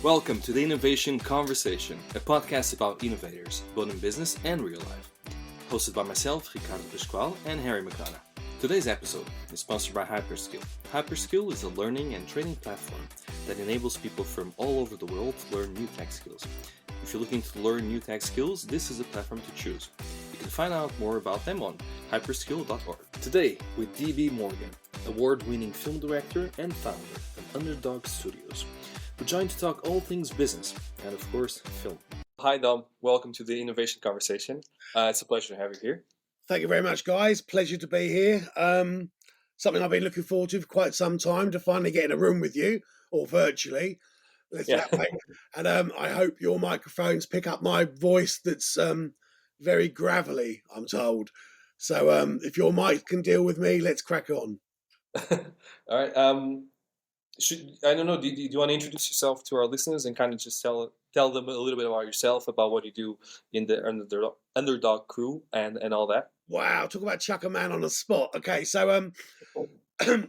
Welcome to the Innovation Conversation, a podcast about innovators, both in business and real life. Hosted by myself, Ricardo Pascual, and Harry McDonough. Today's episode is sponsored by Hyperskill. Hyperskill is a learning and training platform that enables people from all over the world to learn new tech skills. If you're looking to learn new tech skills, this is a platform to choose. You can find out more about them on hyperskill.org. Today, with DB Morgan, award-winning film director and founder of Underdog Studios. We're joined to talk all things business and, of course, film. Hi, Dom. Welcome to the Innovation Conversation. It's a pleasure to have you here. Thank you very much, guys. Pleasure to be here. Something I've been looking forward to for quite some time, to finally get in a room with you, or virtually. That way. And I hope your microphones pick up my voice that's very gravelly, I'm told. So if your mic can deal with me, let's crack on. All right. I don't know, do you want to introduce yourself to our listeners and kind of just tell them a little bit about yourself, about what you do in the Underdog Crew and all that? Wow, talk about chuck a man on the spot. Okay, so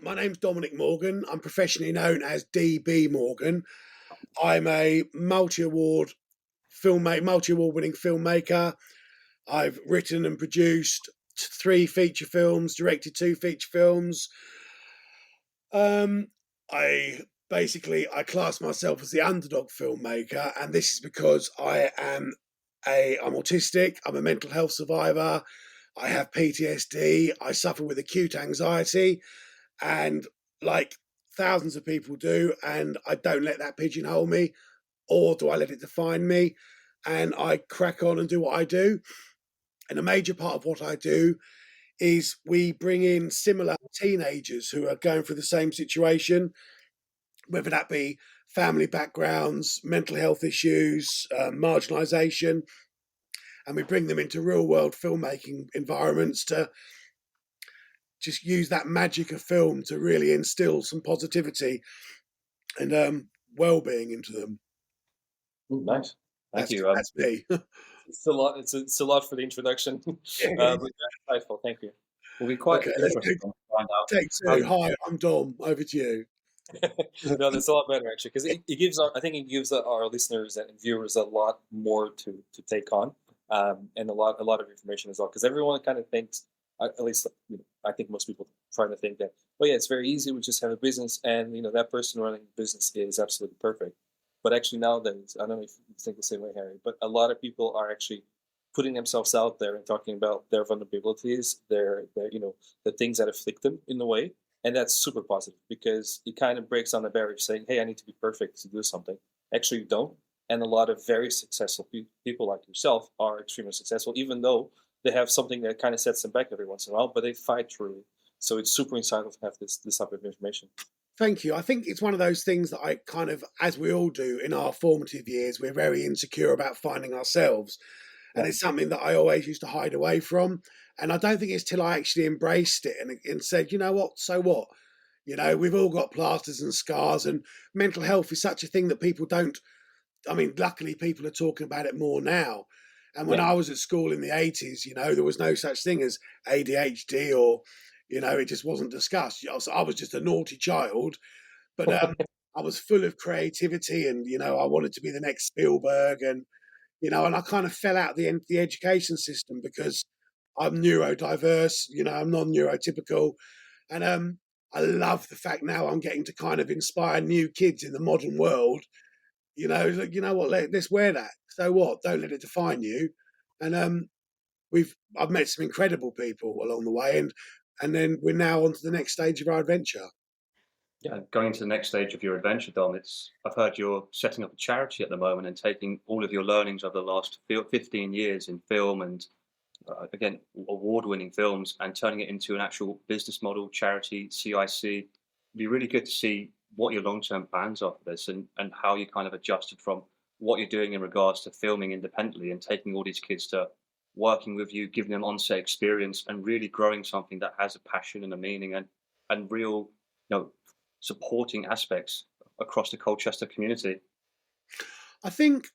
my name's Dominic Morgan. I'm professionally known as DB Morgan. I'm a multi-award winning filmmaker. I've written and produced 3 feature films, directed 2 feature films. I class myself as the underdog filmmaker, and this is because I'm autistic. I'm a mental health survivor. I have PTSD. I suffer with acute anxiety, and like thousands of people do, and I don't let that pigeonhole me, or do I let it define me, and I crack on and do what I do. And a major part of what I do is we bring in similar teenagers who are going through the same situation, whether that be family backgrounds, mental health issues, marginalisation, and we bring them into real-world filmmaking environments to just use that magic of film to really instill some positivity and well-being into them. Nice. Thank you. That's me. It's a lot. It's a lot for the introduction. Insightful. Thank you. We'll be quite Okay, interested to find out. Take 2. Hi, I'm Dom. Over to you. No, that's a lot better actually, because it gives our listeners and viewers a lot more to take on, and a lot of information as well. Because everyone kind of thinks, at least I think most people try to think that, yeah, it's very easy. We just have a business, and that person running the business is absolutely perfect. But actually nowadays, I don't know if you think the same way, Harry, but a lot of people are actually putting themselves out there and talking about their vulnerabilities, their the things that afflict them in a way. And that's super positive, because it kind of breaks down the barrier saying, hey, I need to be perfect to do something. Actually, you don't. And a lot of very successful people like yourself are extremely successful, even though they have something that kind of sets them back every once in a while, but they fight through it. So it's super insightful to have this type of information. Thank you. I think it's one of those things that I kind of, as we all do in our formative years, we're very insecure about finding ourselves. And it's something that I always used to hide away from. And I don't think it's till I actually embraced it and said, you know what, so what? We've all got plasters and scars, and mental health is such a thing that people don't, luckily people are talking about it more now. And when I was at school in the 80s, there was no such thing as ADHD, or, it just wasn't discussed. I was just a naughty child, but I was full of creativity, and, I wanted to be the next Spielberg, and I kind of fell out of the education system because I'm neurodiverse, I'm non-neurotypical. And I love the fact now I'm getting to kind of inspire new kids in the modern world. You know what, let's wear that. So what? Don't let it define you. And I've met some incredible people along the way, and then we're now on to the next stage of our adventure. Yeah, going to the next stage of your adventure, Dom, I've heard you're setting up a charity at the moment and taking all of your learnings over the last 15 years in film and, again, award-winning films, and turning it into an actual business model, charity, CIC. It'd be really good to see what your long-term plans are for this, and how you kind of adjusted from what you're doing in regards to filming independently and taking all these kids to working with you, giving them on-set experience, and really growing something that has a passion and a meaning and real, supporting aspects across the Colchester community. I think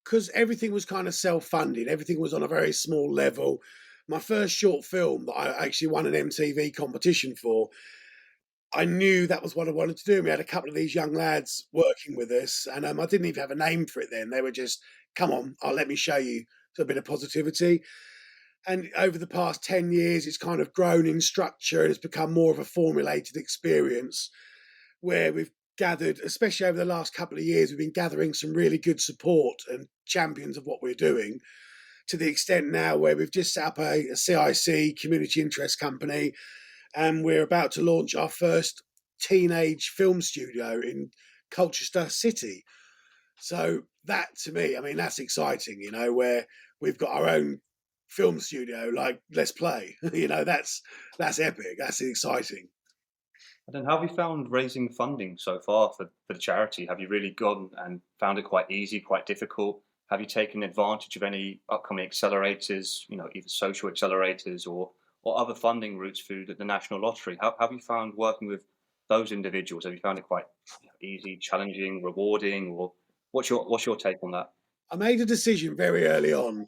because everything was kind of self-funded, everything was on a very small level. My first short film that I actually won an MTV competition for, I knew that was what I wanted to do. We had a couple of these young lads working with us, and I didn't even have a name for it then. They were just, come on, let me show you a bit of positivity. And over the past 10 years, it's kind of grown in structure and it's become more of a formulated experience where we've gathered, especially over the last couple of years, we've been gathering some really good support and champions of what we're doing, to the extent now where we've just set up a CIC, community interest company, and we're about to launch our first teenage film studio in Colchester City. So that, to me, I mean, that's exciting, where we've got our own film studio, like, let's play. That's epic. That's exciting. And then how have you found raising funding so far for the charity? Have you really gone and found it quite easy, quite difficult? Have you taken advantage of any upcoming accelerators, either social accelerators or other funding routes through the National Lottery? How have you found working with those individuals? Have you found it quite easy, challenging, rewarding, or what's your take on that? I made a decision very early on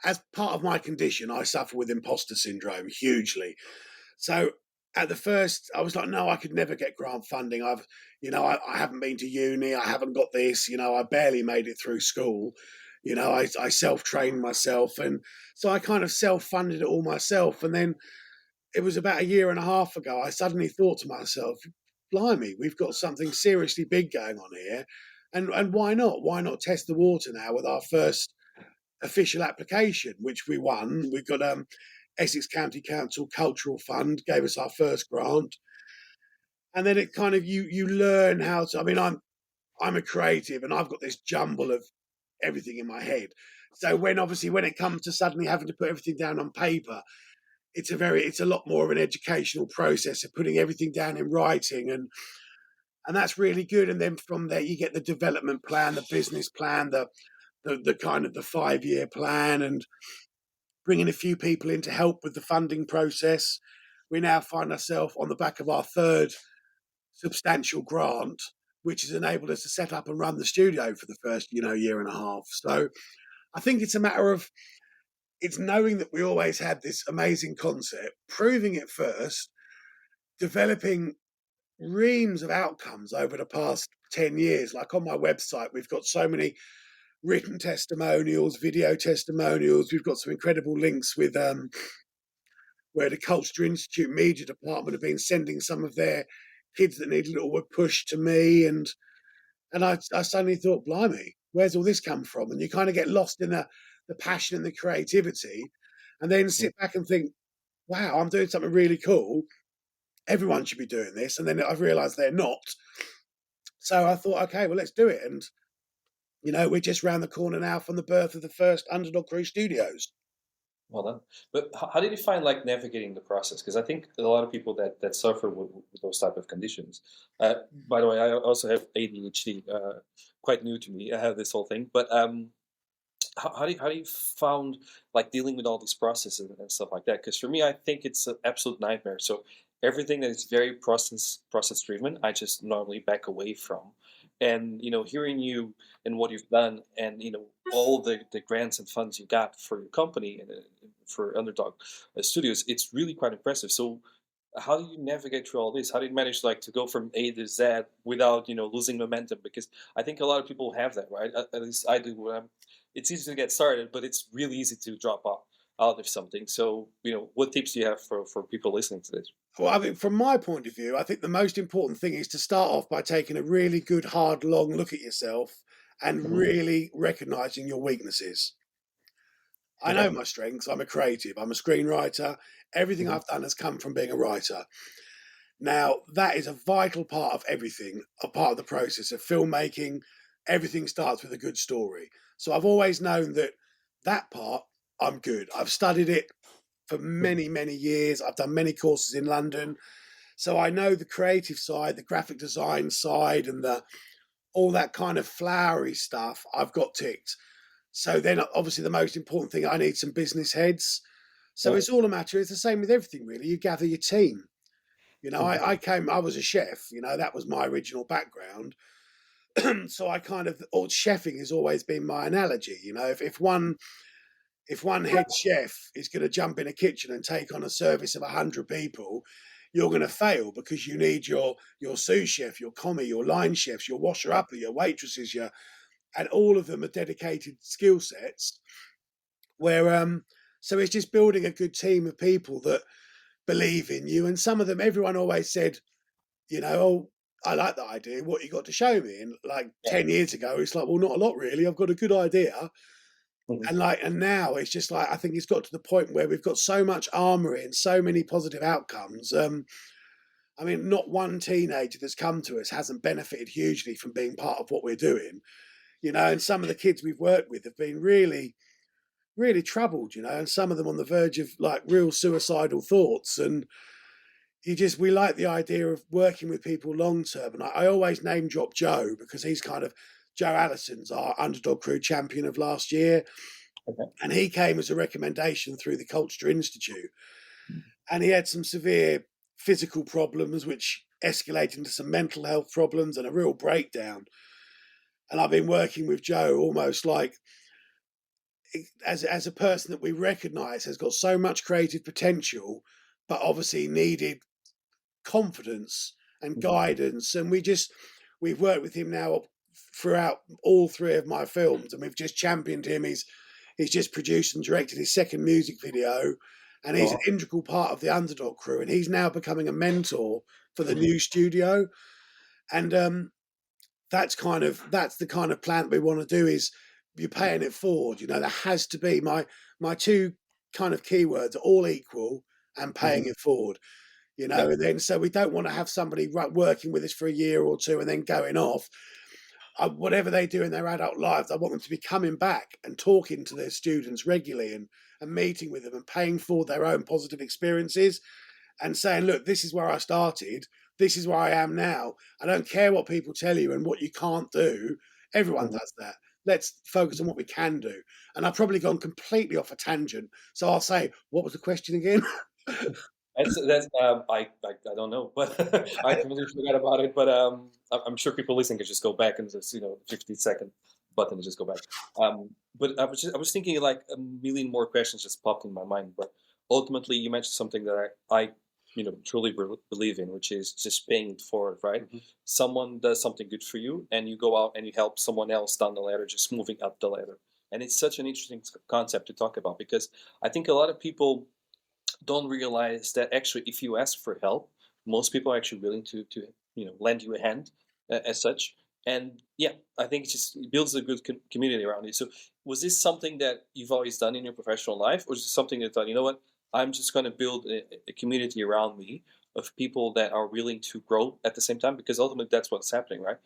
as part of my condition, I suffer with imposter syndrome hugely. So at the first, I was like, no, I could never get grant funding. I haven't been to uni. I haven't got this. I barely made it through school. I self-trained myself. And so I kind of self-funded it all myself. And then it was about a year and a half ago, I suddenly thought to myself, blimey, we've got something seriously big going on here. And why not? Why not test the water now with our first official application, which we won? We've got Essex County Council Cultural Fund gave us our first grant, and then it kind of you learn how to. I'm a creative, and I've got this jumble of everything in my head. So when it comes to suddenly having to put everything down on paper, it's a lot more of an educational process of putting everything down in writing, and that's really good. And then from there, you get the development plan, the business plan, the kind of the 5-year plan, and bringing a few people in to help with the funding process. We now find ourselves on the back of our third substantial grant, which has enabled us to set up and run the studio for the first, year and a half. So I think it's a matter of, it's knowing that we always had this amazing concept, proving it first, developing reams of outcomes over the past 10 years. Like on my website, we've got so many written testimonials, video testimonials. We've got some incredible links with where the Colchester Institute Media Department have been sending some of their kids that need a little word push to me. And I suddenly thought, blimey, where's all this come from? And you kind of get lost in the passion and the creativity, and then sit back and think, wow, I'm doing something really cool. Everyone should be doing this. And then I've realized they're not. So I thought, okay, well, let's do it. And, we're just round the corner now from the birth of the first Underdog Crew Studios. Well done. But how did you find like navigating the process? Because I think a lot of people that suffer with those type of conditions. By the way, I also have ADHD. Quite new to me. I have this whole thing. But how do you found like dealing with all these processes and stuff like that? Because for me, I think it's an absolute nightmare. So everything that is very process driven, I just normally back away from. And hearing you and what you've done, and all the grants and funds you got for your company and for Underdog Studios, it's really quite impressive. So how do you navigate through all this? How do you manage like to go from A to Z without losing momentum? Because I think a lot of people have that, right? At least I do. It's easy to get started, but it's really easy to drop out of something. So what tips do you have for people listening to this? Well, from my point of view, I think the most important thing is to start off by taking a really good, hard, long look at yourself and really recognizing your weaknesses. I know my strengths. I'm a creative. I'm a screenwriter. Everything I've done has come from being a writer. Now, that is a vital part of everything, a part of the process of filmmaking. Everything starts with a good story. So I've always known that part, I'm good. I've studied it for many, many years. I've done many courses in London. So I know the creative side, the graphic design side, and all that kind of flowery stuff I've got ticked. So then obviously the most important thing, I need some business heads. So it's all a matter, it's the same with everything really. You gather your team. I was a chef, that was my original background. So I chefing has always been my analogy. If one head chef is going to jump in a kitchen and take on a service of 100 people, you're going to fail, because you need your sous chef, your commie, your line chefs, your washer upper, your waitresses, and all of them are dedicated skill sets. Where so it's just building a good team of people that believe in you. And some of them, everyone always said, oh, I like that idea. What you got to show me? And like Yeah. 10 years ago, it's like, well, not a lot really. I've got a good idea. Mhm. And now it's just like, I think it's got to the point where we've got so much armory and so many positive outcomes. I mean, not one teenager that's come to us hasn't benefited hugely from being part of what we're doing, and some of the kids we've worked with have been really, really troubled, and some of them on the verge of like real suicidal thoughts. And we like the idea of working with people long term. And I always name drop Joe, because he's Joe Allison's our Underdog Crew champion of last year. Okay. And he came as a recommendation through the Colchester Institute. And he had some severe physical problems, which escalated into some mental health problems and a real breakdown. And I've been working with Joe almost like as a person that we recognise has got so much creative potential, but obviously needed confidence and guidance. And we've worked with him now throughout all three of my films, and we've just championed him. He's just produced and directed his second music video, and he's an integral part of the Underdog Crew, and he's now becoming a mentor for the new studio. And that's the kind of plan that we want to do, is you're paying it forward. There has to be my two kind of keywords are all equal and paying it forward. And then so we don't want to have somebody working with us for a year or two and then going off. Whatever they do in their adult lives, I want them to be coming back and talking to their students regularly and meeting with them and paying for their own positive experiences and saying, look, this is where I started. This is where I am now. I don't care what people tell you and what you can't do. Everyone does that. Let's focus on what we can do. And I've probably gone completely off a tangent. So I'll say, what was the question again? That's I don't know, but I completely forgot about it. But I'm sure people listening can just go back and just 50-second button and just go back. But I was thinking like a million more questions just popped in my mind. But ultimately, you mentioned something that I truly believe in, which is just paying it forward, right? Someone does something good for you, and you go out and you help someone else down the ladder, just moving up the ladder. And it's such an interesting concept to talk about, because I think a lot of people don't realize that actually if you ask for help, most people are actually willing to lend you a hand, as such. And yeah, I think it builds a good community around you. So was this something that you've always done in your professional life, or is it something that thought, you know what, I'm just going to build a community around me of people that are willing to grow at the same time? Because ultimately that's what's happening, right?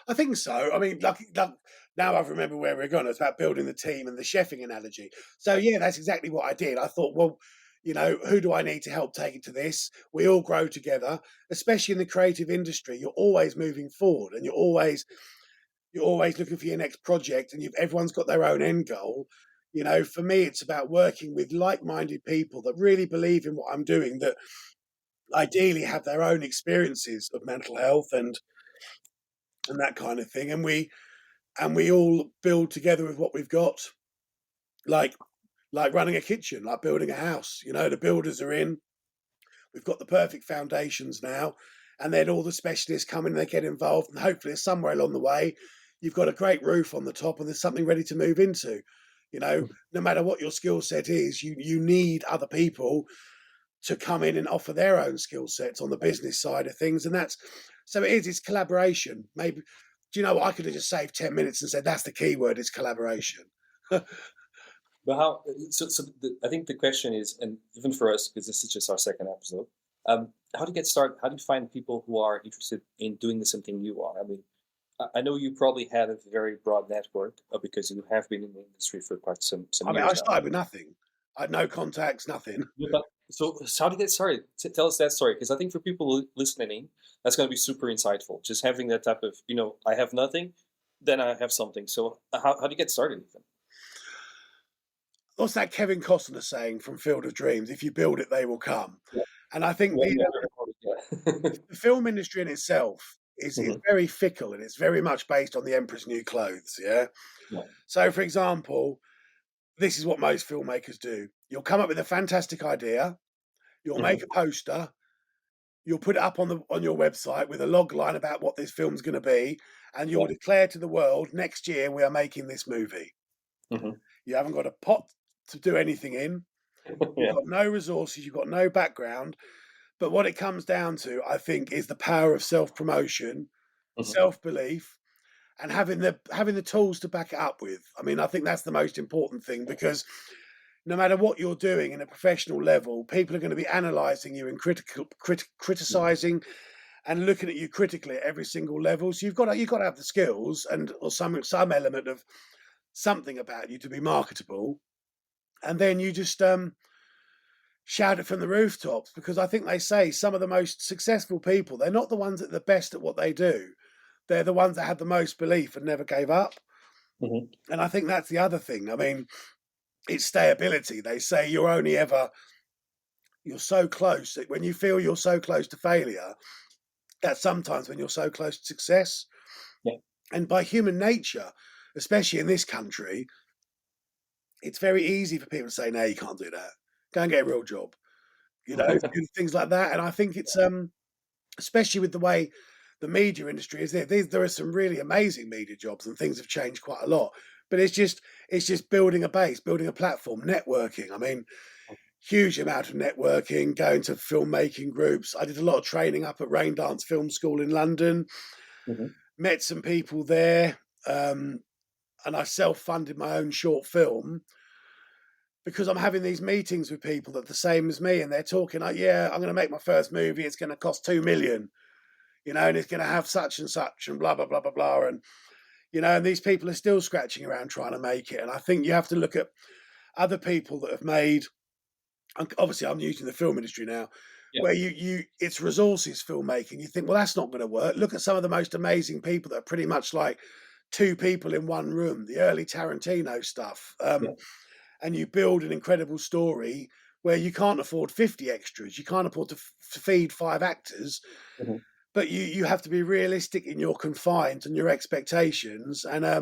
I think so. I mean, like now I remember where we're going. It's about building the team and the chefing analogy. So yeah, that's exactly what I did. I thought, well, who do I need to help take it to this? We all grow together, especially in the creative industry. You're always moving forward, and you're always looking for your next project, and everyone's got their own end goal. For me, it's about working with like-minded people that really believe in what I'm doing, that ideally have their own experiences of mental health and that kind of thing. And we all build together with what we've got, like running a kitchen, like building a house. The builders are in. We've got the perfect foundations now, and then all the specialists come in and they get involved, and hopefully somewhere along the way, you've got a great roof on the top and there's something ready to move into. No matter what your skill set is, you need other people to come in and offer their own skill sets on the business side of things. And it's collaboration. Maybe, do you know what? I could have just saved 10 minutes and said, that's the key word, it's collaboration. But how? I think the question is, and even for us, because this is just our second episode, how do you get started? How do you find people who are interested in doing the same thing you are? I mean, I know you probably had a very broad network, because you have been in the industry for quite some I mean, years I now. started with nothing. I had no contacts, nothing. So how did you get started? Tell us that story, because I think for people listening, that's going to be super insightful. Just having that type of, I have nothing, then I have something. So how do you get started even? What's that Kevin Costner saying from Field of Dreams? If you build it, they will come. Yeah. And I think the film industry in itself is very fickle, and it's very much based on the Emperor's New Clothes. Yeah. Yeah. So, for example, this is what most filmmakers do. You'll come up with a fantastic idea. You'll make a poster. you'll put it up on your website with a log line about what this film's going to be, and you'll Yeah. declare to the world, next year we are making this movie. Mhm. You haven't got a pot to do anything in. You've Yeah. got no resources. You've got no background. But what it comes down to, I think, is the power of self-promotion, Mhm. self-belief, and having the tools to back it up with. I mean, I think that's the most important thing, because no matter what you're doing in a professional level, people are going to be analysing you and criticising and looking at you critically at every single level. So you've got to have the skills and or some element of something about you to be marketable, and then you just shout it from the rooftops, because I think they say some of the most successful people, they're not the ones that are the best at what they do. They're the ones that had the most belief and never gave up. Mhm. And I think that's the other thing. I mean, it's stayability. They say you're so close that when you feel you're so close to failure, that's sometimes when you're so close to success. Yeah. And by human nature, especially in this country, it's very easy for people to say, no, you can't do that. Go and get a real job. Things like that. And I think it's especially with the way the media industry is there are some really amazing media jobs, and things have changed quite a lot. But it's just building a base, building a platform, networking. I mean, huge amount of networking, going to filmmaking groups. I did a lot of training up at Rain Dance Film School in London, Mhm. met some people there, and I self-funded my own short film, because I'm having these meetings with people that are the same as me, and they're talking like, yeah, I'm going to make my first movie. It's going to cost 2 million, and it's going to have such and such and blah, blah, blah, blah, blah. And these people are still scratching around trying to make it. And I think you have to look at other people that have made, and obviously I'm using the film industry now, Yeah. where it's resources filmmaking. You think, well, that's not going to work. Look at some of the most amazing people that are pretty much like two people in one room, the early Tarantino stuff. Yeah. And you build an incredible story where you can't afford 50 extras. You can't afford to feed 5 actors, Mhm. but you have to be realistic in your confines and your expectations. And I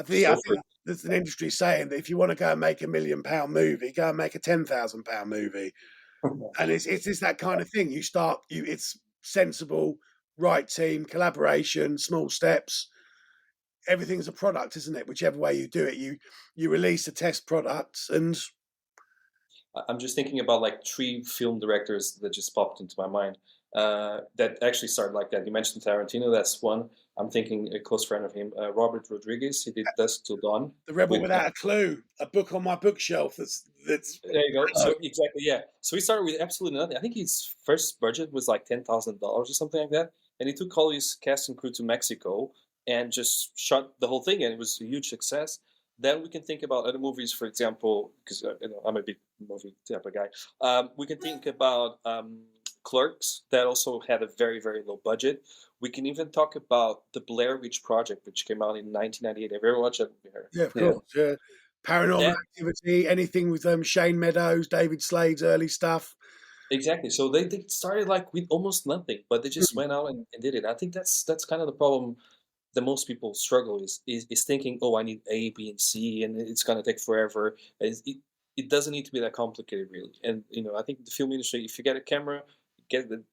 So think true. there's an industry saying that if you want to go and make £1 million movie, go and make a £10,000 movie. And it's just that kind of thing. It's sensible, right team, collaboration, small steps. Everything's a product, isn't it? Whichever way you do it, you release a test product, and I'm just thinking about like 3 film directors that just popped into my mind that actually started like that. You mentioned Tarantino, that's one. I'm thinking a close friend of him, Robert Rodriguez. He did Dusk Till Dawn The Rebel with Without a Clue, a book on my bookshelf that's there you go. So exactly, yeah. So he started with absolutely nothing. I think his first budget was like $10,000 or something like that, and he took all his cast and crew to Mexico and just shot the whole thing, and it was a huge success. Then we can think about other movies, for example, because I'm a big movie type of guy. We can think about Clerks, that also had a very very low budget. We can even talk about the Blair Witch Project, which came out in 1998. Have you ever watched that movie? yeah, of Yeah. course, yeah. Paranormal That Activity, anything with Shane Meadows, David Slade's early stuff. exactly. So they started like with almost nothing, but they just Mm. went out and did it. I think that's kind of the problem that most people struggle is thinking, oh, I need A, B, and C, and it's gonna take forever. It doesn't need to be that complicated, really. And I think the film industry, if you get a camera, get the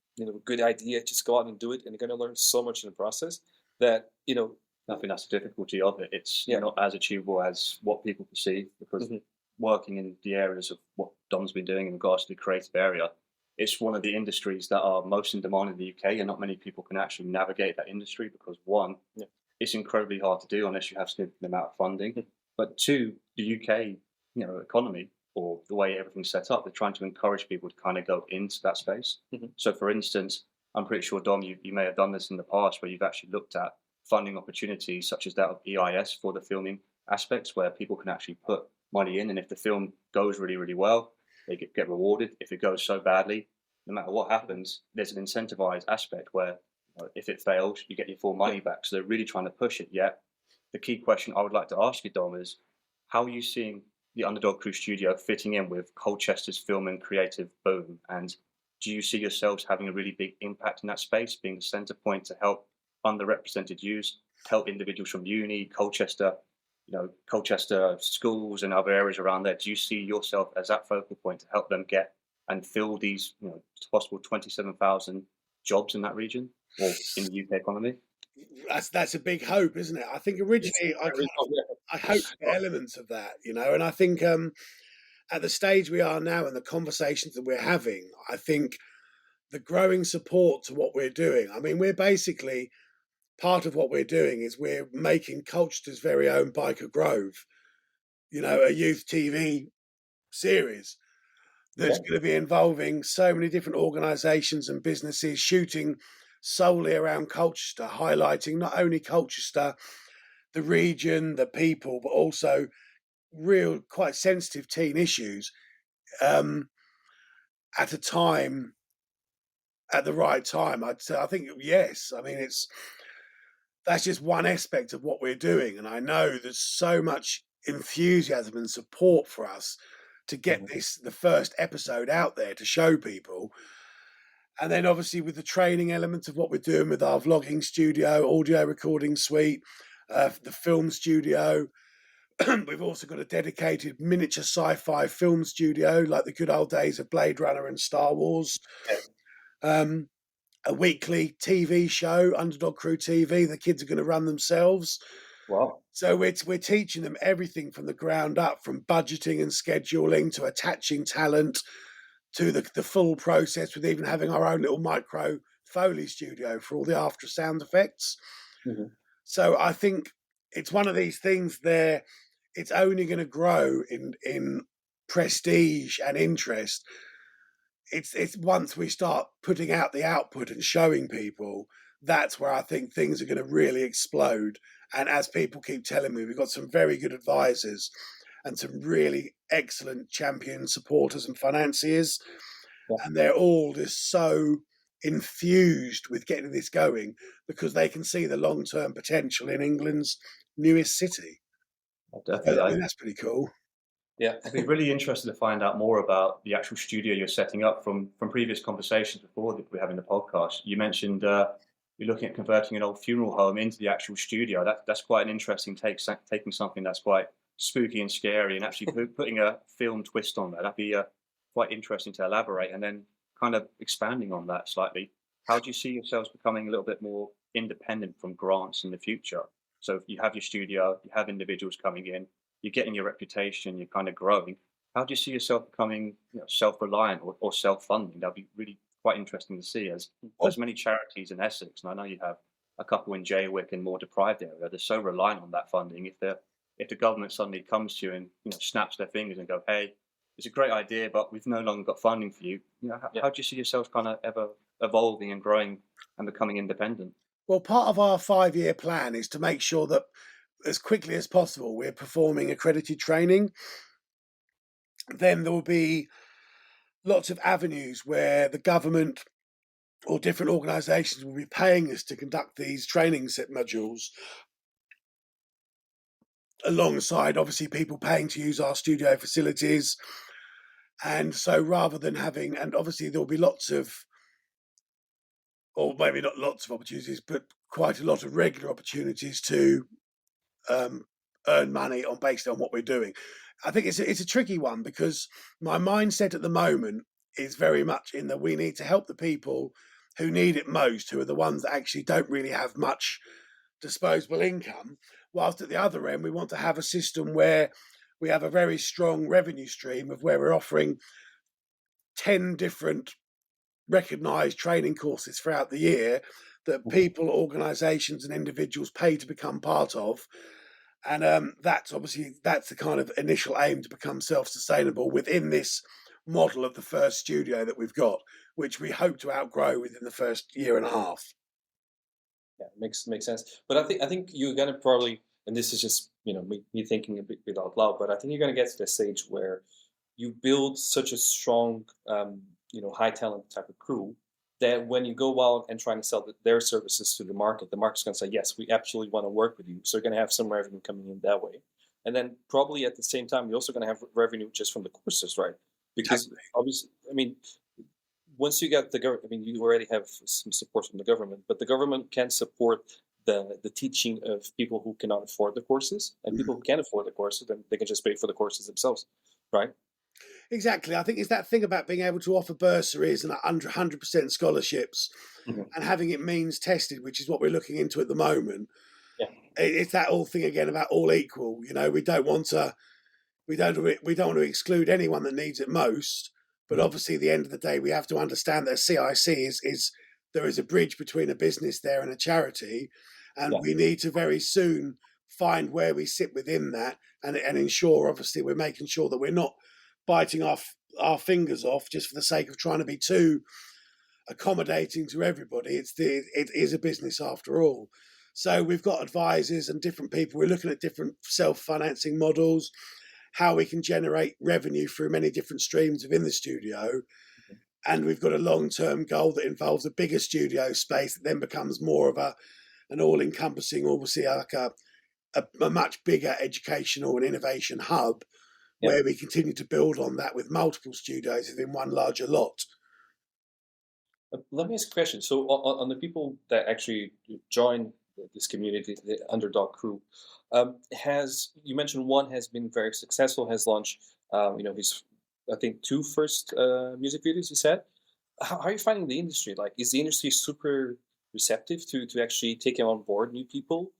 good idea, just go out and do it, and you're gonna learn so much in the process that I think that's the difficulty of it. It's yeah. not as achievable as what people perceive, because Mhm. working in the areas of what Dom's been doing in regards to the creative area, it's one of the industries that are most in demand in the UK, and not many people can actually navigate that industry because one, Yeah. it's incredibly hard to do unless you have significant amount of funding. Mhm. But two, the UK, economy or the way everything's set up, they're trying to encourage people to kind of go into that space. Mhm. So, for instance, I'm pretty sure Dom, you may have done this in the past where you've actually looked at funding opportunities such as that of EIS for the filming aspects, where people can actually put money in, and if the film goes really, really well, they get rewarded. If it goes so badly, no matter what happens, there's an incentivized aspect where if it fails, you get your full money back. So they're really trying to push it. Yet the key question I would like to ask you, Dom, is how are you seeing the Underdog Crew Studio fitting in with Colchester's film and creative boom? And do you see yourselves having a really big impact in that space, being the center point to help underrepresented youth, help individuals from uni, Colchester, Colchester schools and other areas around there? Do you see yourself as that focal point to help them get and fill these, possible 27,000 jobs in that region or in the UK economy? That's a big hope, isn't it? I think originally I hoped for elements of that, and I think at the stage we are now and the conversations that we're having, I think the growing support to what we're doing. I mean, we're basically part of what we're doing is we're making Colchester's very own Biker Grove, a youth TV series that's going to be involving so many different organisations and businesses shooting solely around Colchester, highlighting not only Colchester, the region, the people, but also real quite sensitive teen issues at a time, at the right time. I'd say, I think, yes. I mean, that's just one aspect of what we're doing. And I know there's so much enthusiasm and support for us to get the first episode out there to show people. And then obviously with the training elements of what we're doing with our vlogging studio, audio recording suite, the film studio. We've also got a dedicated miniature sci-fi film studio, like the good old days of Blade Runner and Star Wars. A weekly TV show, Underdog Crew TV. The kids are going to run themselves. Wow. So we're teaching them everything from the ground up, from budgeting and scheduling to attaching talent to the full process, with even having our own little micro Foley studio for all the after sound effects. So I think it's one of these things there. It's only going to grow in prestige and interest. It's once we start putting out the output and showing people, that's where I think things are going to really explode. And as people keep telling me, we've got some very good advisors and some really excellent champion supporters and financiers. And they're all just so infused with getting this going because they can see the long-term potential in England's newest city. Definitely. I mean, that's pretty cool. Yeah. I'd be really interested to find out more about the actual studio you're setting up from previous conversations before that we're having the podcast. You mentioned you're looking at converting an old funeral home into the actual studio. That's quite an interesting take, taking something that's quite spooky and scary and actually putting a film twist on that. That'd be quite interesting to elaborate, and then kind of expanding on that slightly. How do you see yourselves becoming a little bit more independent from grants in the future? So if you have your studio, you have individuals coming in, you're getting your reputation, you're kind of growing. How do you see yourself becoming self-reliant or self-funding? That'd be really quite interesting to see, as there's many charities in Essex, and I know you have a couple in Jaywick and more deprived area. They're so reliant on that funding. If the government suddenly comes to you and snaps their fingers and go, "Hey, it's a great idea, but we've no longer got funding for you," how do you see yourself kind of ever evolving and growing and becoming independent? Well, part of our 5-year plan is to make sure that as quickly as possible we're performing accredited training. Then there will be lots of avenues where the government or different organisations will be paying us to conduct these training set modules, alongside obviously people paying to use our studio facilities. And so rather than having, and obviously there'll be lots of, or maybe not lots of opportunities, but quite a lot of regular opportunities to earn money based on what we're doing. I think it's a tricky one because my mindset at the moment is very much in that we need to help the people who need it most, who are the ones that actually don't really have much disposable income, whilst at the other end we want to have a system where we have a very strong revenue stream of where we're offering 10 different recognised training courses throughout the year that people, organisations and individuals pay to become part of. And that's the kind of initial aim, to become self-sustainable within this model of the first studio that we've got, which we hope to outgrow within the first year and a half. Yeah, makes sense. But I think you're gonna probably, and this is just me thinking a bit out loud, but I think you're gonna get to the stage where you build such a strong, high talent type of crew that when you go out and trying to sell their services to the market's going to say, yes, we absolutely want to work with you. So you're going to have some revenue coming in that way. And then probably at the same time, you're also going to have revenue just from the courses, right? Because obviously, I mean, once you get the government, I mean, you already have some support from the government, but the government can support the teaching of people who cannot afford the courses, and people who can afford the courses, then they can just pay for the courses themselves, right? Exactly. I think it's that thing about being able to offer bursaries and 100% scholarships Mhm. and having it means tested, which is what we're looking into at the moment. Yeah. It's that whole thing again about all equal. You know, we don't want to exclude anyone that needs it most. But Mhm. obviously, at the end of the day, we have to understand that CIC is there is a bridge between a business there and a charity, and Yeah. we need to very soon find where we sit within that and ensure, obviously, we're making sure that we're not biting our fingers off just for the sake of trying to be too accommodating to everybody. It is a business after all. So we've got advisors and different people. We're looking at different self-financing models, how we can generate revenue through many different streams within the studio. And we've got a long-term goal that involves a bigger studio space that then becomes more of an all-encompassing, obviously like a much bigger educational and innovation hub Yeah. where we continue to build on that with multiple studios within one larger lot. Let me ask a question. So, on the people that actually join this community, the Underdog Crew, has you mentioned one has been very successful, has launched, his I think two first music videos. You said, how are you finding the industry? Like, is the industry super receptive to actually taking on board new people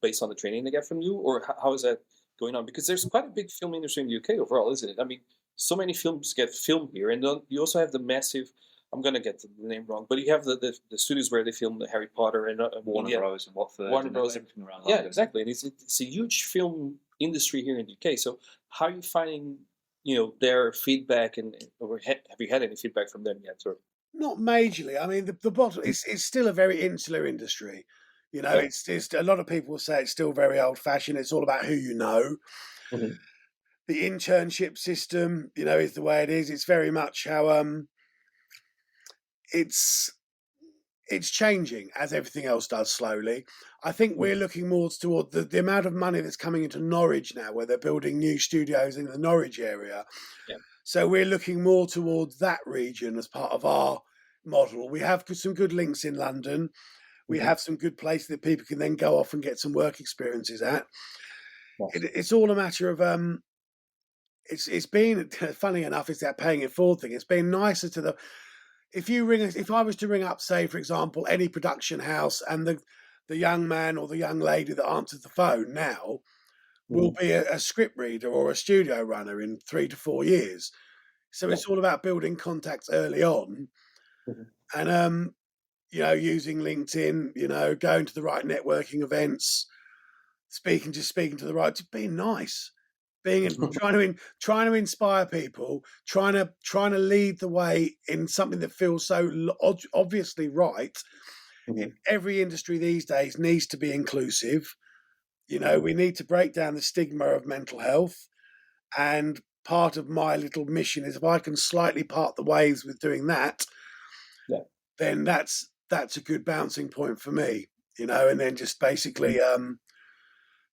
based on the training they get from you, or how is that going on? Because there's quite a big film industry in the UK overall, isn't it? I mean, so many films get filmed here, and then you also have the massive. I'm gonna get the name wrong, but you have the studios where they film the Harry Potter and Warner India, Bros. And Watford, Warner and Bros. everything around Yeah, London. exactly, and it's a huge film industry here in the UK. So how are you finding their feedback, and or have you had any feedback from them yet? Or Not majorly. I mean, the bottom it's still a very insular industry. You know, yeah, it's a lot of people say it's still very old fashioned. It's all about who you know. hmm The internship system, you know, is the way it is. It's very much how it's it's changing as everything else does slowly. I think we're looking more toward the amount of money that's coming into Norwich now, where they're building new studios in the Norwich area. yeah, So we're looking more towards that region as part of our model. We have some good links in London. We hmm have some good places that people can then go off and get some work experiences at. nice. It's all a matter of it's been funny enough. It's that paying it forward thing. It's been nicer to the if I was to ring up, say for example, any production house, and the young man or the young lady that answers the phone now will hmm be a script reader or a studio runner in 3 to 4 years. So Yeah, it's all about building contacts early on hmm and you know, using LinkedIn, you know, going to the right networking events, speaking to the right, just being nice, trying to inspire people, trying to lead the way in something that feels so obviously right. hmm In every industry these days needs to be inclusive. You know, hmm we need to break down the stigma of mental health. And part of my little mission is if I can slightly part the ways with doing that, yeah. then that's a good bouncing point for me, you know, and then just basically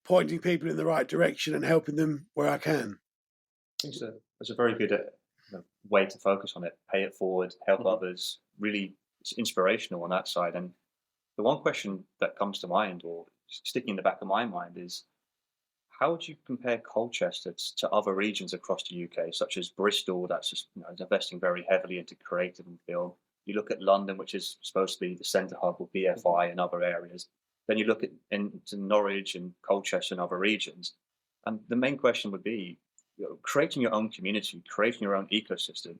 pointing people in the right direction and helping them where I can. It's a very good way to focus on it. Pay it forward, help hmm others. Really, it's inspirational on that side. And the one question that comes to mind, or sticking in the back of my mind, is how would you compare Colchester to other regions across the UK, such as Bristol, that's just is investing very heavily into creative and film. You look at London, which is supposed to be the centre hub of hmm BFI and other areas. Then you look at into Norwich and Colchester and other regions. And the main question would be, creating your own community, creating your own ecosystem.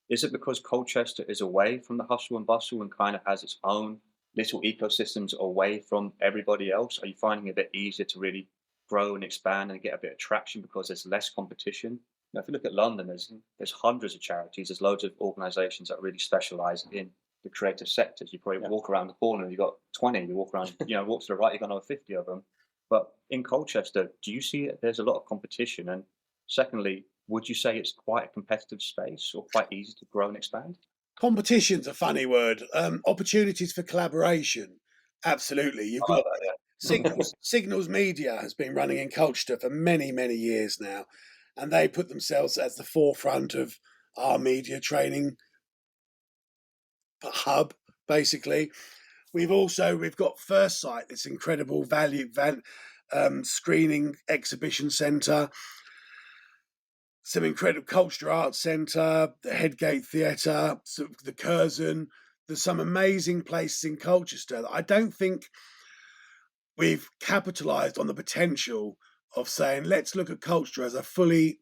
Is it because Colchester is away from the hustle and bustle and kind of has its own little ecosystems away from everybody else? Are you finding it a bit easier to really grow and expand and get a bit of traction because there's less competition? If you look at London, there's hundreds of charities, there's loads of organisations that really specialise in the creative sectors. You probably Yeah. walk around the corner, you've got 20. You walk around, walk to the right, you've got another 50 of them. But in Colchester, do you see there's a lot of competition? And secondly, would you say it's quite a competitive space or quite easy to grow and expand? Competition's a funny word. Opportunities for collaboration, absolutely. You've I like got that, yeah. Signals Media has been running in Colchester for many years now, and they put themselves at the forefront of our media training hub. Basically, we've got First Sight, this incredible screening exhibition centre. some incredible Colchester Arts Centre, the Headgate Theatre, the Curzon. There's some amazing places in Colchester that I don't think we've capitalised on the potential of saying, let's look at Colchester as a fully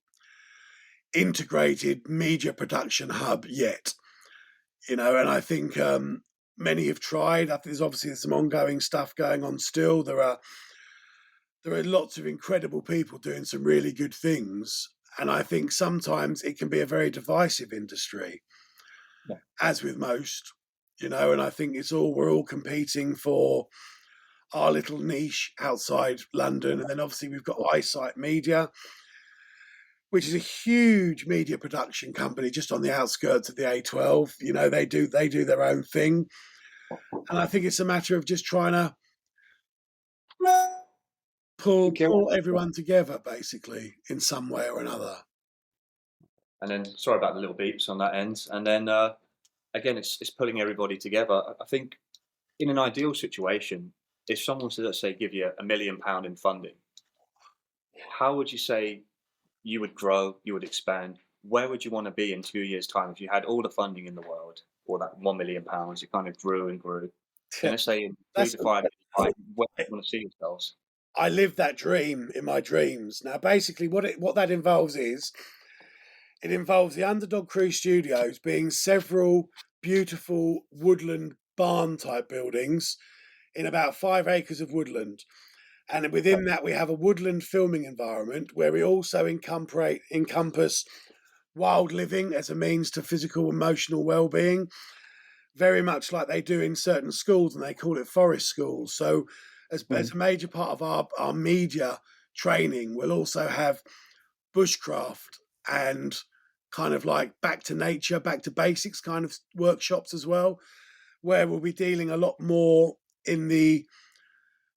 integrated media production hub yet. And I think many have tried. I think there's obviously some ongoing stuff going on still. There are lots of incredible people doing some really good things. And I think sometimes it can be a very divisive industry, as with most, and I think we're all competing for our little niche outside London. And then obviously we've got Eyesight Media, which is a huge media production company just on the outskirts of the A12. They do their own thing. And I think it's a matter of just trying to pull everyone together, basically, in some way or another. And then, sorry about the little beeps on that end. And then, again, it's pulling everybody together. I think in an ideal situation, if someone was to, let's say, give you £1 million in funding, how would you say you would grow, you would expand? Where would you want to be in 2 years' time if you had all the funding in the world, or that £1 million? You kind of grew and grew. And let's say in 3 to 5 years' time, where do you want to see yourselves? I live that dream in my dreams. Now, basically, what that involves is, it involves the Underdog Crew Studios being several beautiful woodland barn-type buildings in about 5 acres of woodland. And within that, we have a woodland filming environment where we also encompass wild living as a means to physical, emotional well-being, very much like they do in certain schools, and they call it forest schools. So as a major part of our media training, we'll also have bushcraft and kind of like back to nature, back to basics kind of workshops as well, where we'll be dealing a lot more in the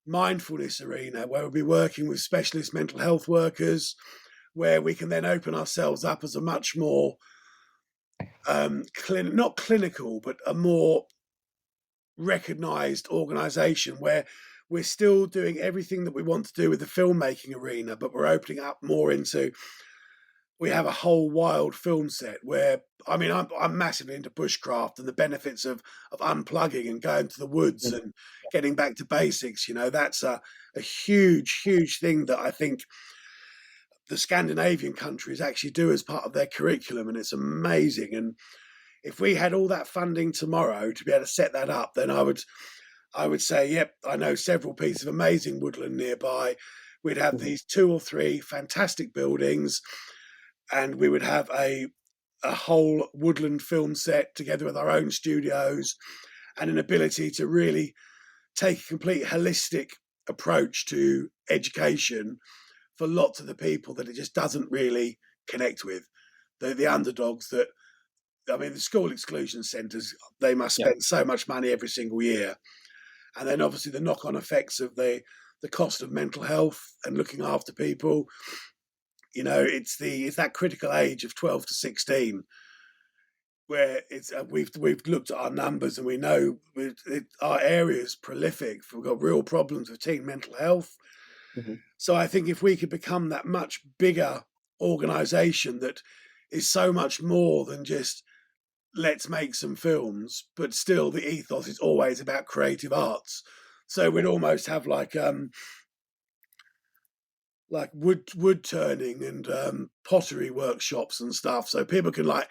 mindfulness arena, where we'll be working with specialist mental health workers, where we can then open ourselves up as a much more not clinical, but a more recognised organisation, where we're still doing everything that we want to do with the filmmaking arena, but we're opening up more into, we have a whole wild film set where, I mean, I'm massively into bushcraft and the benefits of unplugging and going to the woods and getting back to basics. That's a huge, huge thing that I think the Scandinavian countries actually do as part of their curriculum, and it's amazing. And if we had all that funding tomorrow to be able to set that up, then I would say, yep, I know several pieces of amazing woodland nearby. We'd have these 2 or 3 fantastic buildings, and we would have a whole woodland film set together with our own studios, and an ability to really take a complete holistic approach to education for lots of the people that it just doesn't really connect with. The underdogs that, I mean, the school exclusion centres, they must spend so much money every single year. And then obviously the knock-on effects of the cost of mental health and looking after people. It's that critical age of 12 to 16 where it's we've looked at our numbers, and we know our area is prolific. We've got real problems with teen mental health. So I think if we could become that much bigger organisation that is so much more than just let's make some films, but still the ethos is always about creative arts. So we'd almost have like wood turning and pottery workshops and stuff, so people can like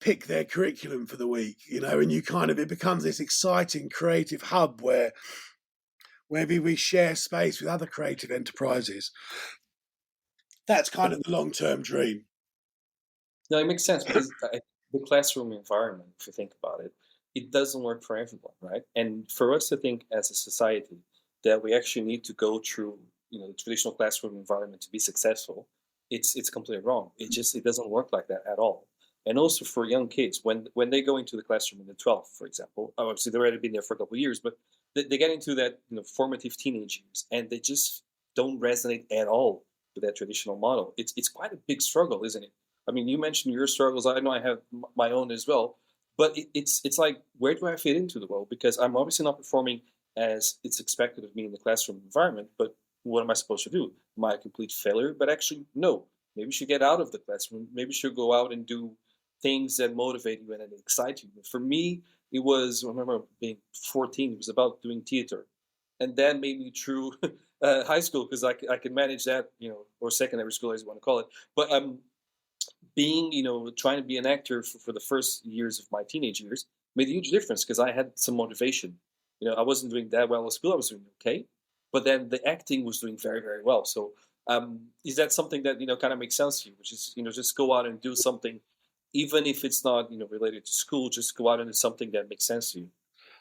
pick their curriculum for the week, and it becomes this exciting creative hub where we share space with other creative enterprises. That's kind of the long-term dream. No, it makes sense, because the classroom environment, if you think about it, it doesn't work for everyone, right? And for us to think as a society that we actually need to go through, the traditional classroom environment to be successful, it's completely wrong. It doesn't work like that at all. And also for young kids, when they go into the classroom in the 12th, for example, obviously they've already been there for a couple of years, but they get into that formative teenage years, and they just don't resonate at all with that traditional model. It's quite a big struggle, isn't it? I mean, you mentioned your struggles. I know I have my own as well. But it's like, where do I fit into the world? Because I'm obviously not performing as it's expected of me in the classroom environment. But what am I supposed to do? Am I a complete failure? But actually, no. Maybe you should get out of the classroom. Maybe you should go out and do things that motivate you and that excite you. For me, it was, I remember being 14, it was about doing theater. And that made me through high school because I could manage that, or secondary school, as you want to call it. But being, trying to be an actor for the first years of my teenage years made a huge difference because I had some motivation. I wasn't doing that well at school. I was doing okay, but then the acting was doing very, very well. So, is that something that kind of makes sense to you? Which is, just go out and do something, even if it's not related to school. Just go out and do something that makes sense to you.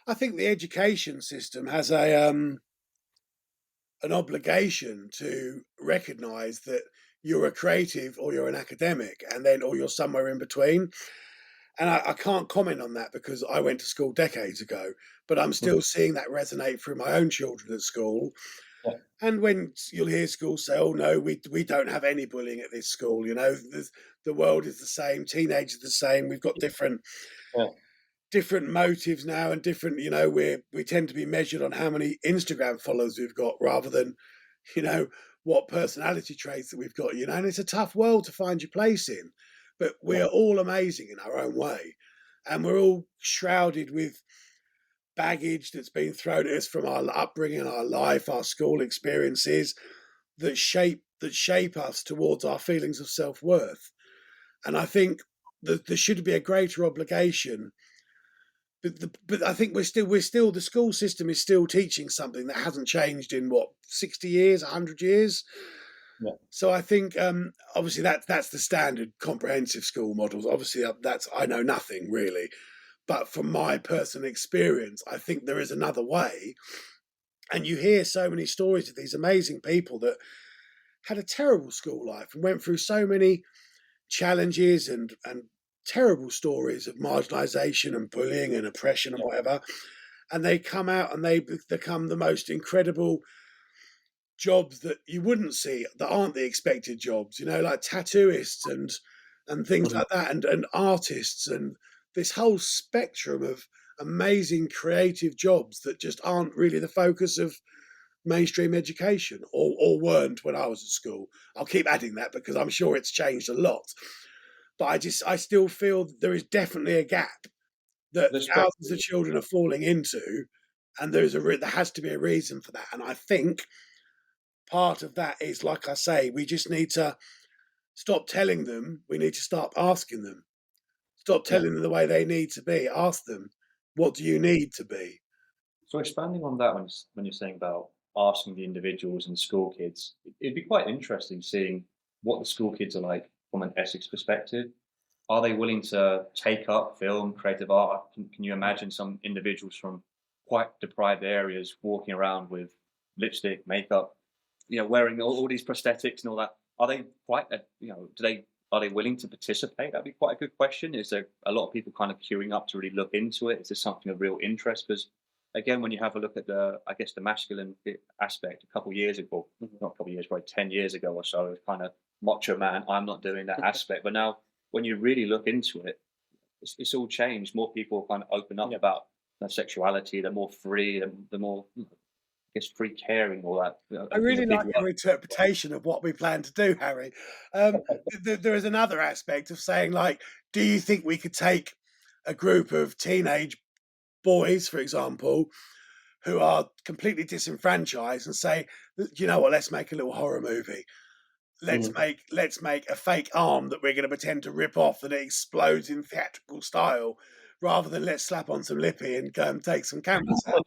I think the education system has an obligation to recognise that you're a creative or you're an academic, and then or you're somewhere in between. And I can't comment on that because I went to school decades ago, but I'm still seeing that resonate through my own children at school. Yeah. And when you'll hear schools say, "Oh no, we don't have any bullying at this school," the world is the same, teenagers the same. We've got Yeah. different motives now, and different. We tend to be measured on how many Instagram followers we've got rather than, what personality traits that we've got. And it's a tough world to find your place in, but we Yeah. are all amazing in our own way, and we're all shrouded with baggage that's been thrown at us from our upbringing, our life, our school experiences that shape us towards our feelings of self-worth. And I think that there should be a greater obligation. But I think we're still the school system is still teaching something that hasn't changed in 60 years, 100 years. Yeah. So I think obviously that's the standard comprehensive school models. Obviously that's I know nothing really, but from my personal experience, I think there is another way. And you hear so many stories of these amazing people that had a terrible school life and went through so many challenges and terrible stories of marginalization and bullying and oppression and whatever. And they come out and they become the most incredible jobs that you wouldn't see, that aren't the expected jobs, like tattooists and things Mhm. like that, and artists, and this whole spectrum of amazing creative jobs that just aren't really the focus of mainstream education, or weren't when I was at school. I'll keep adding that because I'm sure it's changed a lot. But I still feel that there is definitely a gap that There's thousands of practically, children are falling into, and there has to be a reason for that. And I think part of that is, like I say, we just need to stop telling them. We need to start asking them. Stop yeah. telling them the way they need to be. Ask them, what do you need to be? So expanding on that, when you're saying about asking the individuals and the school kids, it'd be quite interesting seeing what the school kids are like from an Essex perspective. Are they willing to take up film, creative art? Can you imagine some individuals from quite deprived areas walking around with lipstick, makeup, wearing all these prosthetics and all that? Are they quite, are they willing to participate? That'd be quite a good question. Is there a lot of people kind of queuing up to really look into it? Is this something of real interest? Because again, when you have a look at I guess the masculine aspect, a couple of years ago, not a couple of years, probably 10 years ago or so, it was kind of macho man. I'm not doing that aspect. But now, when you really look into it, it's all changed. More people kind of open up about their sexuality. They're more free. They're more, I guess, free caring. All that. I really like People your interpretation of what we plan to do, Harry. There is another aspect of saying, like, do you think we could take a group of teenage boys, for example, who are completely disenfranchised and say, "Do you know what, let's make a little horror movie. Let's Mhm. make a fake arm that we're going to pretend to rip off and it explodes in theatrical style, rather than let's slap on some lippy and go and take some cameras out."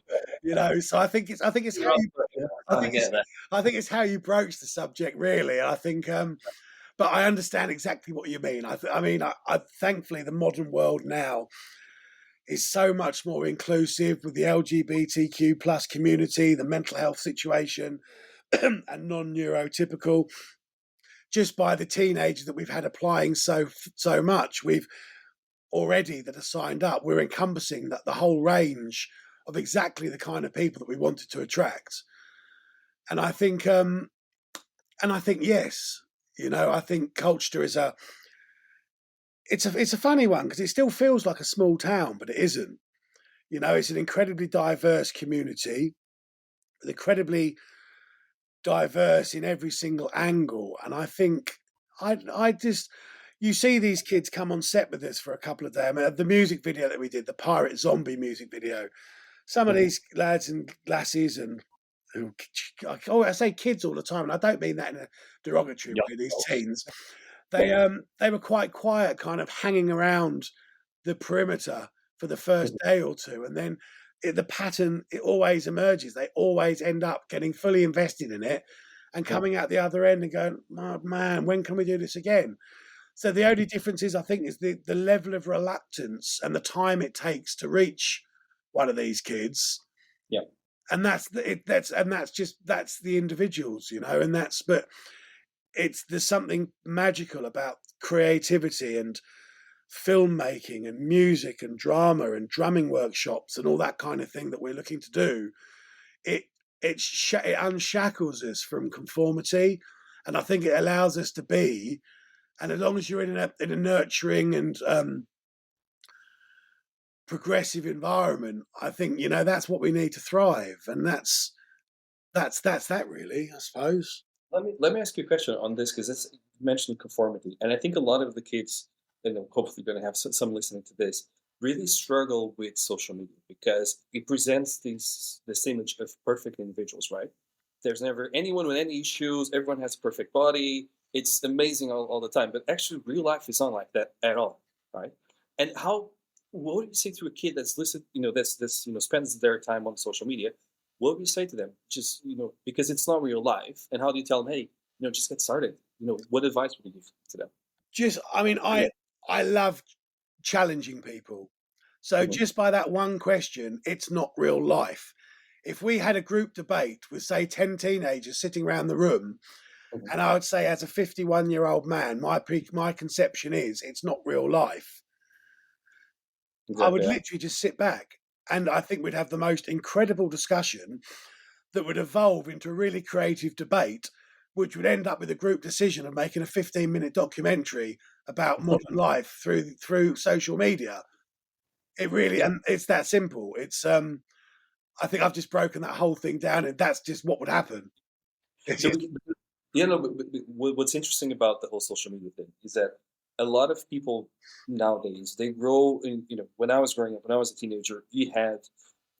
So I think it's how You're up you for it, yeah. I Trying to think it's get there. I think it's how you broach the subject, really. And I think, but I understand exactly what you mean. I thankfully the modern world now is so much more inclusive with the LGBTQ plus community, the mental health situation, and non-neurotypical. Just by the teenagers that we've had applying so much, we've already that are signed up. We're encompassing the whole range of exactly the kind of people that we wanted to attract. And I think yes, I think Colchester is it's a funny one because it still feels like a small town, but it isn't. It's an incredibly diverse community, incredibly diverse in every single angle. And I think I just, you see these kids come on set with us for a couple of days. I mean, the music video that we did, the pirate zombie music video. Some of Mhm. these lads and lasses and I say kids all the time, and I don't mean that in a derogatory Young way. These adults. teens, Yeah. they were quite quiet, kind of hanging around the perimeter for the first Mhm. day or two, and then the pattern it always emerges. They always end up getting fully invested in it and Yeah. coming out the other end and going, "Oh, man, when can we do this again?" So the only difference is, I think, is the level of reluctance and the time it takes to reach one of these kids, Yeah. and that's the individuals, and but there's something magical about creativity and filmmaking and music and drama and drumming workshops and all that kind of thing that we're looking to do. It it unshackles us from conformity, and I think it allows us to be. And as long as you're in a nurturing and progressive environment, I think that's what we need to thrive, and that's that really, I suppose. Let me ask you a question on this because it's you mentioned conformity, and I think a lot of the kids, hopefully going to have some listening to this, really struggle with social media because it presents this image of perfect individuals, right? There's never anyone with any issues. Everyone has a perfect body. It's amazing all the time, but actually, real life is not like that at all, right? And what do you say to a kid that's listened, that's spends their time on social media? What would you say to them? Just, because it's not real life. And how do you tell them, hey, just get started? What advice would you give to them? Just, I mean, I love challenging people. So Mhm, just by that one question, it's not real life. If we had a group debate with, say, 10 teenagers sitting around the room, mhm. and I would say, as a 51-year-old man, my conception is it's not real life. I would Exactly. Yeah. literally just sit back, and I think we'd have the most incredible discussion that would evolve into a really creative debate, which would end up with a group decision of making a 15-minute documentary about modern life through social media. It really, Yeah. and it's that simple. I think I've just broken that whole thing down, and that's just what would happen. It's No, just, but what's interesting about the whole social media thing is that a lot of people nowadays they grow in. When I was growing up, when I was a teenager, we had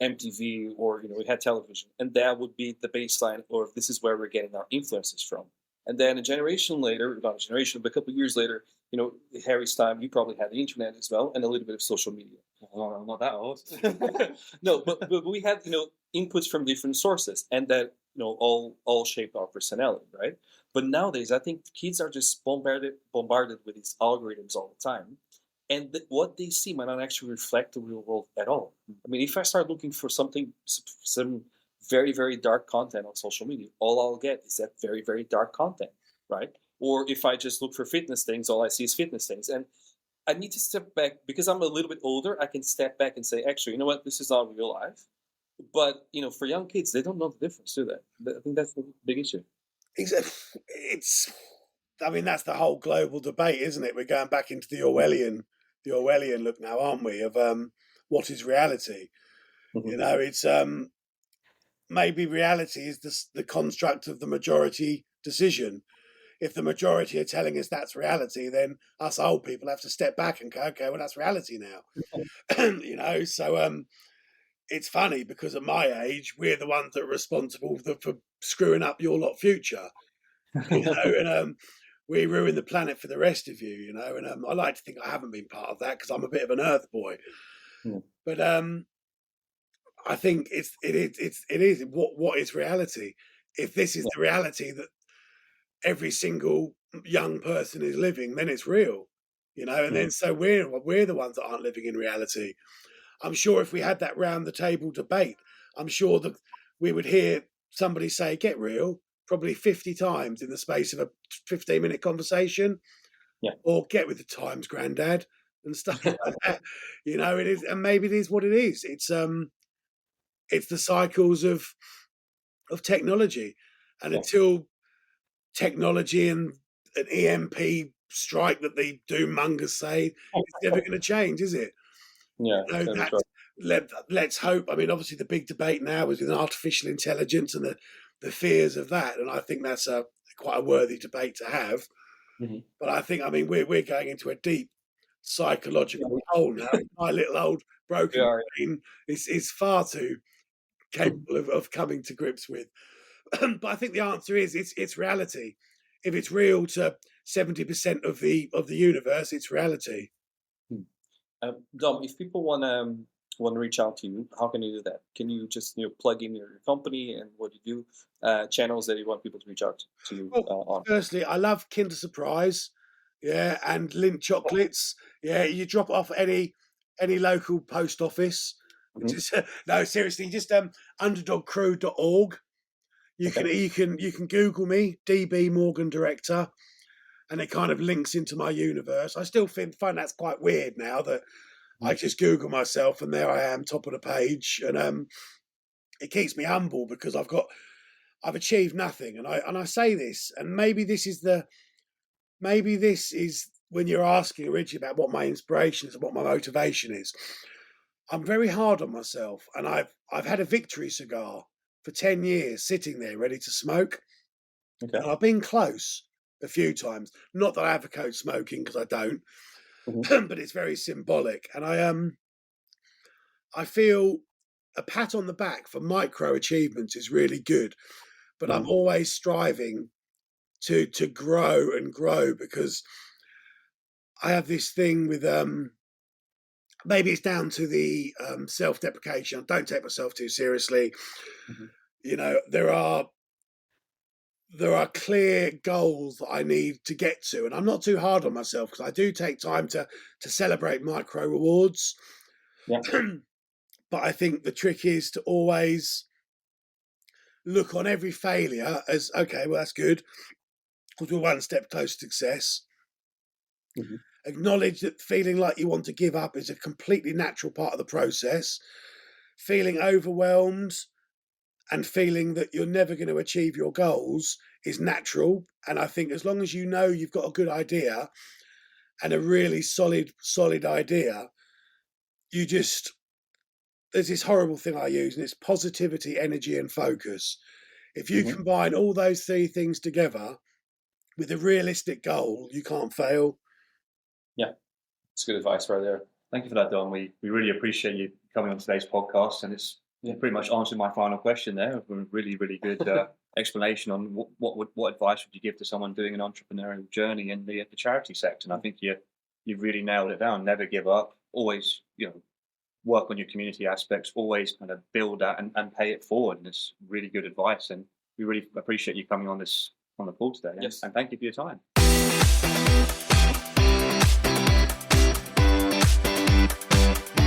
MTV or we had television, and that would be the baseline, or this is where we're getting our influences from. And then a generation later, not a generation, but a couple of years later, Harry's time, you probably had the internet as well, and a little bit of social media. Oh, I'm not that old. No, but we had inputs from different sources, and that all shaped our personality, right? But nowadays, I think kids are just bombarded with these algorithms all the time, and what they see might not actually reflect the real world at all. I mean, if I start looking for some very very dark content on social media, all I'll get is that very very dark content, right? Or if I just look for fitness things, all I see is fitness things, and I need to step back because I'm a little bit older. I can step back and say, actually, you know what? This is not real life. But for young kids, they don't know the difference, do they? I think that's the big issue. it's. I mean, that's the whole global debate, isn't it? We're going back into the Orwellian look now, aren't we? Of what is reality? Hmm. It's maybe reality is the construct of the majority decision. If the majority are telling us that's reality, then us old people have to step back and go, okay, well, that's reality now. So it's funny because at my age, we're the ones that are responsible for screwing up your lot future, and we ruin the planet for the rest of you, and I like to think I haven't been part of that because I'm a bit of an earth boy. Yeah. But I think it is what is reality. If this is Yeah. the reality that every single young person is living, then it's real, and Mhm. then so we're the ones that aren't living in reality. I'm sure if we had that round the table debate, I'm sure that we would hear somebody say "get real" probably 50 times in the space of a 15-minute conversation, Yeah. or "get with the times, granddad," and stuff like that. It is, and maybe it is what it is. It's the cycles of technology, and Yeah. until technology and an EMP strike that the doom mongers say, it's never going to change, is it? Yeah. Totally That true. let's hope. I mean, obviously, the big debate now is with artificial intelligence and the fears of that, and I think that's quite a worthy debate to have. Mhm. But I think, I mean, we're going into a deep psychological Yeah, hole now. My little old we broken are. brain is far too capable of coming to grips with. But I think the answer is it's reality. If it's real to 70% of the universe, it's reality. Hmm. Dom, if people want to reach out to you, how can you do that? Can you just plug in your company and what you do, channels that you want people to reach out to you Well, on? firstly, I love Kinder Surprise, yeah, and Lindt chocolates. Yeah, you drop off any local post office, which Mhm. is no, seriously, just underdogcrew.org. Okay. You can Google me, DB Morgan Director, and it kind of links into my universe. I still find that's quite weird now that I Mhm. just Google myself and there I am, top of the page, and it keeps me humble because I've achieved nothing, and I say this, and maybe this is when you're asking originally about what my inspiration is and what my motivation is. I'm very hard on myself, and I've had a victory cigar for 10 years sitting there ready to smoke, Okay. and I've been close a few times. Not that I advocate smoking because I don't, Mhm. but it's very symbolic, and I feel a pat on the back for micro achievements is really good, but I'm Mhm. always striving to grow and grow because I have this thing with maybe it's down to the self-deprecation. I don't take myself too seriously. Mhm. You know, there are clear goals that I need to get to, and I'm not too hard on myself because I do take time to celebrate micro rewards. Yeah. But I think the trick is to always look on every failure as okay, well that's good because we're one step closer to success. Mhm. Acknowledge that feeling like you want to give up is a completely natural part of the process. Feeling overwhelmed and feeling that you're never going to achieve your goals is natural. And I think as long as you know you've got a good idea and a really solid idea, you just there's this horrible thing I use, and it's positivity, energy, and focus. If you Mhm. combine all those three things together with a realistic goal, you can't fail. Yeah. It's good advice right there. Thank you for that, Don. We really appreciate you coming on today's podcast, and it's pretty much answered my final question there. A really, really good explanation on what advice would you give to someone doing an entrepreneurial journey in the charity sector. And I think you've really nailed it down. Never give up. Always, work on your community aspects. Always kind of build that and pay it forward. And it's really good advice. And we really appreciate you coming on the call today. Yes. And thank you for your time.